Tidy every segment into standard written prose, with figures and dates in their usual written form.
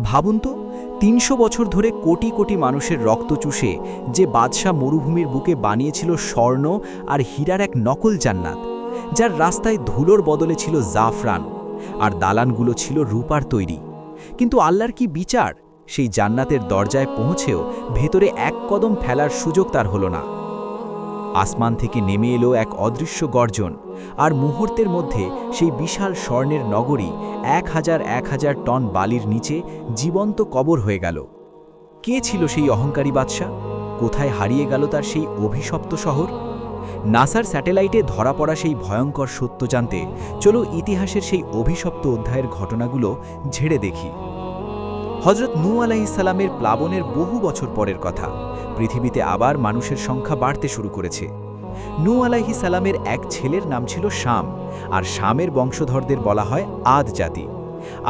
ভাবুন তো ৩০০ বছর ধরে কোটি কোটি মানুষের রক্ত চুষে যে বাদশাহ মরুভূমির বুকে বানিয়েছিল স্বর্ণ আর হীরার এক নকল জান্নাত, যার রাস্তায় ধুলোর বদলে ছিল জাফরান আর দালানগুলো ছিল রূপার তৈরি। কিন্তু আল্লাহর কি বিচার, সেই জান্নাতের দরজায় পৌঁছেও ভেতরে এক কদম ফেলার সুযোগ তার হলো না। আসমান থেকে নেমে এলো এক অদৃশ্য গর্জন, আর মুহূর্তের মধ্যে সেই বিশাল স্বর্ণের নগরী ১,০০০ টন বালির নিচে জীবন্ত কবর হয়ে গেল। কে ছিল সেই অহংকারী বাদশাহ? কোথায় হারিয়ে গেল তার সেই অভিশপ্ত শহর? নাসার স্যাটেলাইটে ধরা পড়া সেই ভয়ঙ্কর সত্য জানতে চলো ইতিহাসের সেই অভিশপ্ত অধ্যায়ের ঘটনাগুলো ঝেড়ে দেখি। হজরত নূহ আলাইহিস সালামের প্লাবনের বহু বছর পরের কথা। পৃথিবীতে আবার মানুষের সংখ্যা বাড়তে শুরু করেছে। নূহ আলাইহিস সালামের এক ছেলের নাম ছিল শাম, আর শামের বংশধরদের বলা হয় আদ জাতি।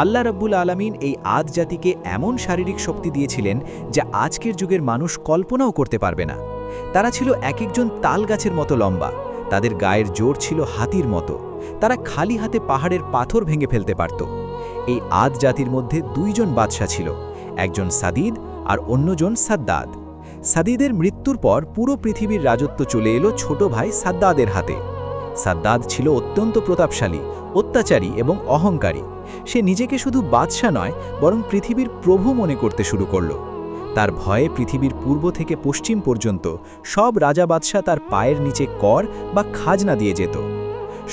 আল্লাহ রাব্বুল আলামিন এই আদ জাতিকে এমন শারীরিক শক্তি দিয়েছিলেন যা আজকের যুগের মানুষ কল্পনাও করতে পারবে না। তারা ছিল এক একজন তাল গাছের মতো লম্বা, তাদের গায়ের জোর ছিল হাতির মতো, তারা খালি হাতে পাহাড়ের পাথর ভেঙে ফেলতে পারত। এই আদ জাতির মধ্যে দুইজন বাদশা ছিল, একজন সাদিদ আর অন্যজন সাদ্দাদ। সাদিদের মৃত্যুর পর পুরো পৃথিবীর রাজত্ব চলে এলো ছোট ভাই সাদ্দাদের হাতে। সাদ্দাদ ছিল অত্যন্ত প্রতাপশালী, অত্যাচারী এবং অহংকারী। সে নিজেকে শুধু বাদশা নয়, বরং পৃথিবীর প্রভু মনে করতে শুরু করল। তার ভয়ে পৃথিবীর পূর্ব থেকে পশ্চিম পর্যন্ত সব রাজা বাদশা তার পায়ের নিচে কর বা খাজনা দিয়ে যেত।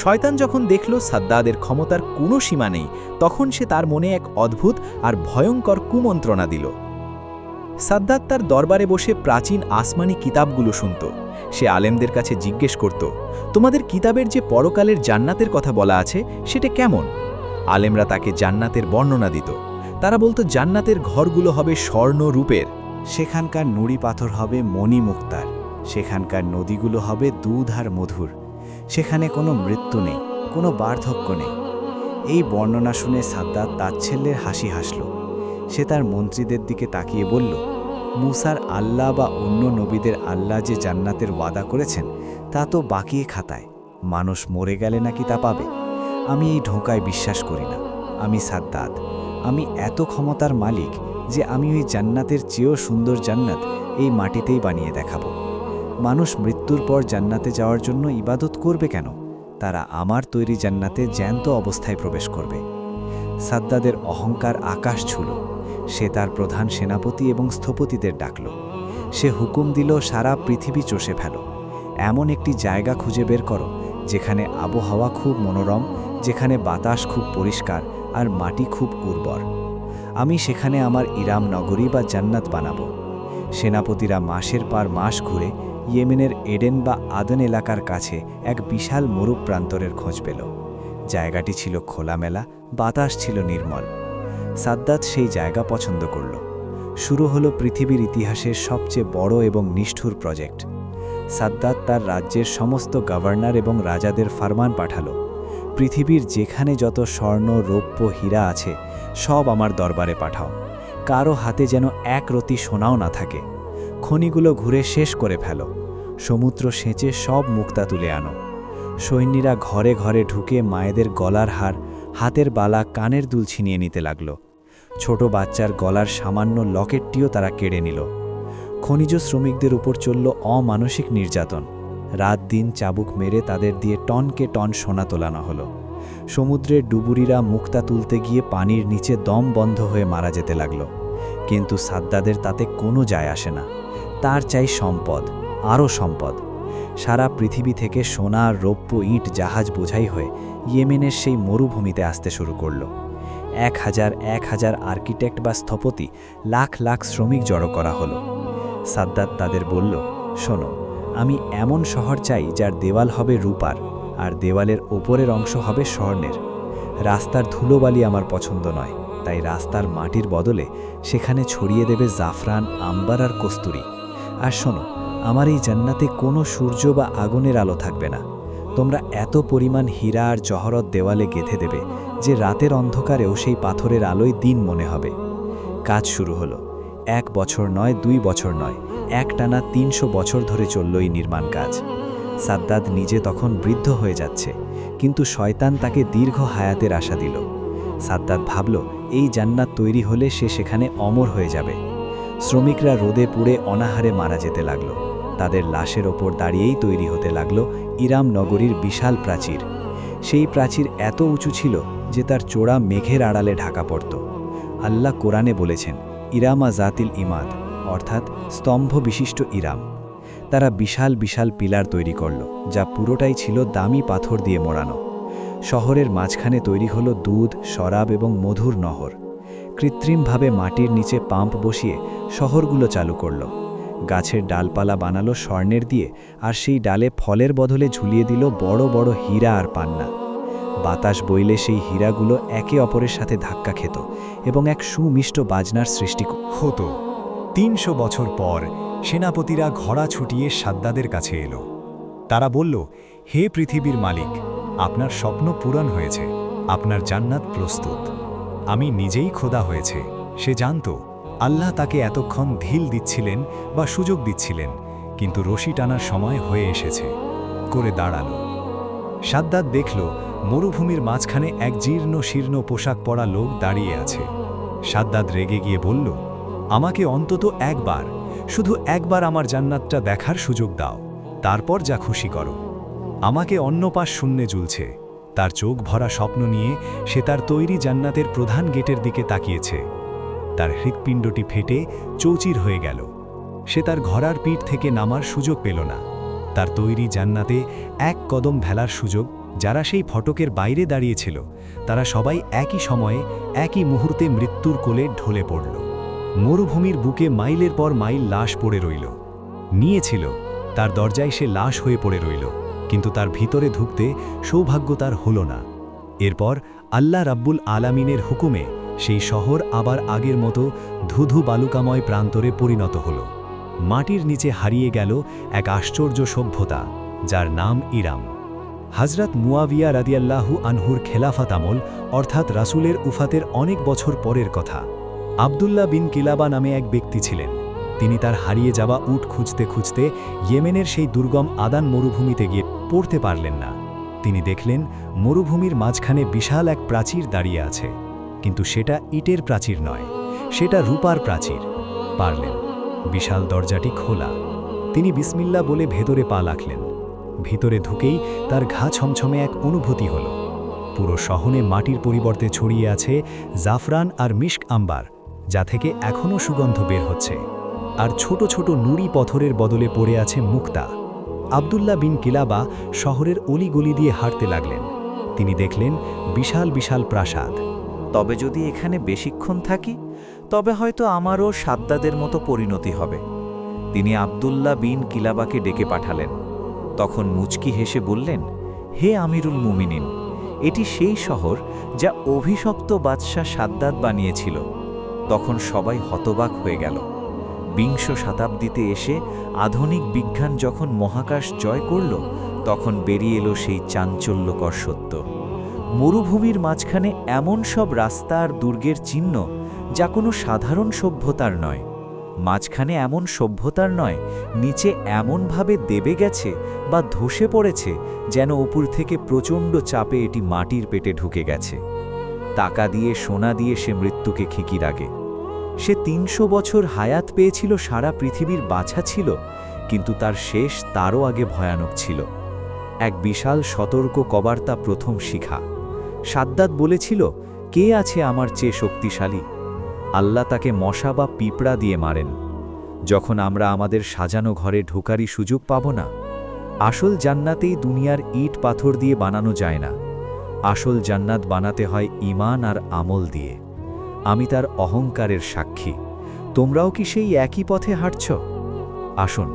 শয়তান যখন দেখল সাদ্দাদের ক্ষমতার কোনো সীমা নেই, তখন সে তার মনে এক অদ্ভুত আর ভয়ঙ্কর কুমন্ত্রণা দিল। সাদ্দাদ তার দরবারে বসে প্রাচীন আসমানি কিতাবগুলো শুনত। সে আলেমদের কাছে জিজ্ঞেস করত, তোমাদের কিতাবের যে পরকালের জান্নাতের কথা বলা আছে সেটা কেমন? আলেমরা তাকে জান্নাতের বর্ণনা দিত। তারা বলতো জান্নাতের ঘরগুলো হবে স্বর্ণ রূপের, সেখানকার নুড়ি পাথর হবে মণি মুক্তার, সেখানকার নদীগুলো হবে দুধ আর মধুর, সেখানে কোনো মৃত্যু নেই, কোনো বার্ধক্য নেই। এই বর্ণনা শুনে সাদ্দাদ তাচ্ছিল্যের হাসি হাসল। সে তার মন্ত্রীদের দিকে তাকিয়ে বলল, মুসার আল্লাহ বা অন্য নবীদের আল্লাহ যে জান্নাতের ওয়াদা করেছেন তা তো বাকিয়ে খাতায়, মানুষ মরে গেলে নাকি তা পাবে। আমি এই ঢোকায় বিশ্বাস করি না। আমি সাদ্দাদ, আমি এত ক্ষমতার মালিক যে আমি ওই জান্নাতের চেয়েও সুন্দর জান্নাত এই মাটিতেই বানিয়ে দেখাবো। মানুষ মৃত্যুর পর জান্নাতে যাওয়ার জন্য ইবাদত করবে কেন? তারা আমার তৈরি জান্নাতে জ্যান্ত অবস্থায় প্রবেশ করবে। সাদ্দাদের অহংকার আকাশ ছুঁল। সে তার প্রধান সেনাপতি এবং স্থপতিদের ডাকল। সে হুকুম দিল, সারা পৃথিবী চষে ফেলো, এমন একটি জায়গা খুঁজে বের করো যেখানে আবহাওয়া খুব মনোরম, যেখানে বাতাস খুব পরিষ্কার আর মাটি খুব উর্বর। আমি সেখানে আমার ইরাম নগরী বা জান্নাত বানাবো। সেনাপতিরা মাসের পর মাস ঘুরে ইয়েমেনের এডেন বা আদন এলাকার কাছে এক বিশাল মরুপ প্রান্তরের খোঁজ পেল। জায়গাটি ছিল খোলামেলা, বাতাস ছিল নির্মল। সাদ্দাদ সেই জায়গা পছন্দ করল। শুরু হলো পৃথিবীর ইতিহাসের সবচেয়ে বড় এবং নিষ্ঠুর প্রজেক্ট। সাদ্দাদ তার রাজ্যের সমস্ত গভর্নর এবং রাজাদের ফরমান পাঠালো, পৃথিবীর যেখানে যত স্বর্ণ, রৌপ্য, হীরা আছে সব আমার দরবারে পাঠাও। কারো হাতে যেন এক রতি সোনাও না থাকে। খনিগুলো ঘুরে শেষ করে ফেলো। সমুদ্র সেঁচে সব মুক্তা তুলে আনো। সৈন্যরা ঘরে ঘরে ঢুকে মায়েদের গলার হার, হাতের বালা, কানের দুল ছিনিয়ে নিতে লাগল। ছোট বাচ্চার গলার সামান্য লকেটটিও তারা কেড়ে নিল। খনিজ শ্রমিকদের উপর চলল অমানসিক নির্যাতন। রাত দিন চাবুক মেরে তাদের দিয়ে টনকে টন সোনা তোলানো হলো। সমুদ্রের ডুবুরিরা মুক্তা তুলতে গিয়ে পানির নিচে দম বন্ধ হয়ে মারা যেতে লাগল। কিন্তু সাদ্দাদের তাতে কোনো যায় আসে না। তার চাই সম্পদ, আরও সম্পদ। সারা পৃথিবী থেকে সোনা আর রৌপ্য ইট জাহাজ বোঝাই হয়ে ইয়েমেনের সেই মরুভূমিতে আসতে শুরু করল। ১,০০০ আর্কিটেক্ট বা স্থপতি, লাখ লাখ শ্রমিক জড়ো করা হলো। সাদ্দাদ তাদের বলল, শোনো, আমি এমন শহর চাই যার দেওয়াল হবে রূপার, আর দেওয়ালের ওপরের অংশ হবে স্বর্ণের। রাস্তার ধুলোবালি আমার পছন্দ নয়, তাই রাস্তার মাটির বদলে সেখানে ছড়িয়ে দেবে জাফরান, আম্বার আর কস্তুরি। আর শোনো, আমার এই জান্নাতে কোনো সূর্য বা আগুনের আলো থাকবে না। তোমরা এত পরিমাণ হীরা আর জহরত দেওয়ালে গেঁথে দেবে যে রাতের অন্ধকারেও সেই পাথরের আলোয় দিন মনে হবে। কাজ শুরু হলো। 1 বছর নয়, 2 বছর নয়, একটানা 300 বছর ধরে চলল এই নির্মাণ কাজ। সাদ্দাদ নিজে তখন বৃদ্ধ হয়ে যাচ্ছে, কিন্তু শয়তান তাকে দীর্ঘ হায়াতের আশা দিল। সাদ্দাত ভাবল এই জান্নাত তৈরি হলে সে সেখানে অমর হয়ে যাবে। শ্রমিকরা রোদে পুড়ে অনাহারে মারা যেতে লাগল। তাদের লাশের ওপর দাঁড়িয়েই তৈরি হতে লাগল ইরাম নগরীর বিশাল প্রাচীর। সেই প্রাচীর এত উঁচু ছিল যে তার চূড়া মেঘের আড়ালে ঢাকা পড়ত। আল্লাহ কোরআনে বলেছেন, ইরামা জাতিল ইমাদ, অর্থাৎ স্তম্ভ বিশিষ্ট ইরাম। তারা বিশাল বিশাল পিলার তৈরি করল, যা পুরোটাই ছিল দামি পাথর দিয়ে মোড়ানো। শহরের মাঝখানে তৈরি হলো দুধ, শরাব এবং মধুর নহর। কৃত্রিমভাবে মাটির নিচে পাম্প বসিয়ে শহরগুলো চালু করল। গাছের ডালপালা বানালো স্বর্ণের দিয়ে, আর সেই ডালে ফলের বদলে ঝুলিয়ে দিল বড় বড় হীরা আর পান্না। বাতাস বইলে সেই হীরাগুলো একে অপরের সাথে ধাক্কা খেত এবং এক সুমিষ্ট বাজনার সৃষ্টি হতো। ৩০০ বছর পর সেনাপতিরা ঘোড়া ছুটিয়ে সাদ্দাদের কাছে এলো। তারা বলল, হে পৃথিবীর মালিক, আপনার স্বপ্ন পূরণ হয়েছে, আপনার জান্নাত প্রস্তুত। আমি নিজেই খোদা হয়েছে। সে জানত আল্লাহ তাকে এতক্ষণ ঢিল দিচ্ছিলেন বা সুযোগ দিচ্ছিলেন, কিন্তু রশি টানার সময় হয়ে এসেছে। করে দাঁড়ালো। সাদ্দাত দেখল মরুভূমির মাঝখানে এক জীর্ণ শীর্ণ পোশাক পরা লোক দাঁড়িয়ে আছে। সাদ্দাত রেগে গিয়ে বলল, আমাকে অন্তত একবার, শুধু একবার আমার জান্নাতটা দেখার সুযোগ দাও, তারপর যা খুশি করো। আমাকে অন্য পাশ শূন্যে ঝুলছে। তার চোখ ভরা স্বপ্ন নিয়ে সে তার তৈরি জান্নাতের প্রধান গেটের দিকে তাকিয়েছে। তার হৃৎপিণ্ডটি ফেটে চৌচির হয়ে গেল। সে তার ঘোড়ার পিঠ থেকে নামার সুযোগ পেল না। তার তৈরি জান্নাতে এক কদম ভেলার সুযোগ। যারা সেই ফটকের বাইরে দাঁড়িয়েছিল তারা সবাই একই সময়ে একই মুহূর্তে মৃত্যুর কোলে ঢলে পড়ল। মরুভূমির বুকে মাইলের পর মাইল লাশ পড়ে রইল। নিয়েছিল তার দরজায় সে লাশ হয়ে পড়ে রইল, কিন্তু তার ভিতরে ঢুকতে সৌভাগ্য তার হল না। এরপর আল্লাহ রাব্বুল আলামিনের হুকুমে সেই শহর আবার আগের মতো ধুধু বালুকাময় প্রান্তরে পরিণত হল। মাটির নিচে হারিয়ে গেল এক আশ্চর্য সভ্যতা, যার নাম ইরাম। হযরত মুয়াবিয়া রাদিয়াল্লাহু আনহুর খেলাফত আমল, অর্থাৎ রাসূলের উফাতের অনেক বছর পরের কথা। আবদুল্লাহ বিন কিলাবা নামে এক ব্যক্তি ছিলেন। তিনি তার হারিয়ে যাওয়া উট খুঁজতে খুঁজতে ইয়েমেনের সেই দুর্গম আদান মরুভূমিতে গিয়ে পড়তে পারলেন না। তিনি দেখলেন মরুভূমির মাঝখানে বিশাল এক প্রাচীর দাঁড়িয়ে আছে, কিন্তু সেটা ইটের প্রাচীর নয়, সেটা রূপার প্রাচীর। পারলেন। বিশাল দরজাটি খোলা। তিনি বিসমিল্লাহ বলে ভেতরে পা রাখলেন। ভিতরে ঢুকেই তার ঘা ছমছমে এক অনুভূতি হল। পুরো শহরে মাটির পরিবর্তে ছড়িয়ে আছে জাফরান আর মিশক আম্বার, যা থেকে এখনও সুগন্ধ বের হচ্ছে। আর ছোট ছোট নুড়ি পথরের বদলে পড়ে আছে মুক্তা। আবদুল্লাহ বিন কিলাবা শহরের অলিগলি দিয়ে হাঁটতে লাগলেন। তিনি দেখলেন বিশাল বিশাল প্রাসাদ। তবে যদি এখানে বেশিক্ষণ থাকি, তবে হয়তো আমারও সাদ্দাদের মতো পরিণতি হবে। তিনি আবদুল্লাহ বিন কিলাবাকে ডেকে পাঠালেন। তখন মুচকি হেসে বললেন, হে আমিরুল মুমিনিন, এটি সেই শহর যা অভিশপ্ত বাদশাহ সাদ্দাত বানিয়েছিল। তখন সবাই হতবাক হয়ে গেল। ২০ শতাব্দীতে এসে আধুনিক বিজ্ঞান যখন মহাকাশ জয় করল, তখন বেরিয়ে এলো সেই চাঞ্চল্যকর সত্য। মরুভূমির মাঝখানে এমন সব রাস্তা আর দুর্গের চিহ্ন, যা কোনো সাধারণ সভ্যতার নয়। মাঝখানে এমন সভ্যতার নয়, নিচে এমনভাবে দেবে গেছে বা ধসে পড়েছে যেন উপর থেকে প্রচণ্ড চাপে এটি মাটির পেটে ঢুকে গেছে। টাকা দিয়ে সোনা দিয়ে সে মৃত্যুকে খিকি রাগে। সে ৩০০ বছর হায়াত পেয়েছিল, সারা পৃথিবীর বাছা ছিল, কিন্তু তার শেষ তারও আগে ভয়ানক ছিল। এক বিশাল সতর্ক কবার্তা প্রথম শিখা। সাদ্দাত বলেছিল, কে আছে আমার চেয়ে শক্তিশালী? আল্লাহ তাকে মশা বা পিঁপড়া দিয়ে মারেন। যখন আমরা আমাদের সাজানো ঘরে ঢোকারই সুযোগ পাব না। আসল জান্নাতেই দুনিয়ার ইট পাথর দিয়ে বানানো যায় না। আসল জান্নাত বানাতে হয় ঈমান আর আমল দিয়ে। আমি তার অহংকারের সাক্ষী। তোমরাও কি সেই একই পথে হাঁটছ? আসুন,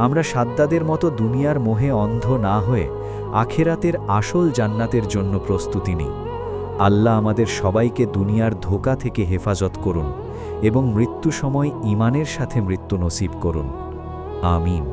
আমরা সাদ্দাদের মতো দুনিয়ার মোহে অন্ধ না হয়ে আখেরাতের আসল জান্নাতের জন্য প্রস্তুতি নিই। আল্লাহ আমাদের সবাইকে দুনিয়ার ধোঁকা থেকে হেফাজত করুন এবং মৃত্যু সময় ঈমানের সাথে মৃত্যু নসিব করুন। আমিন।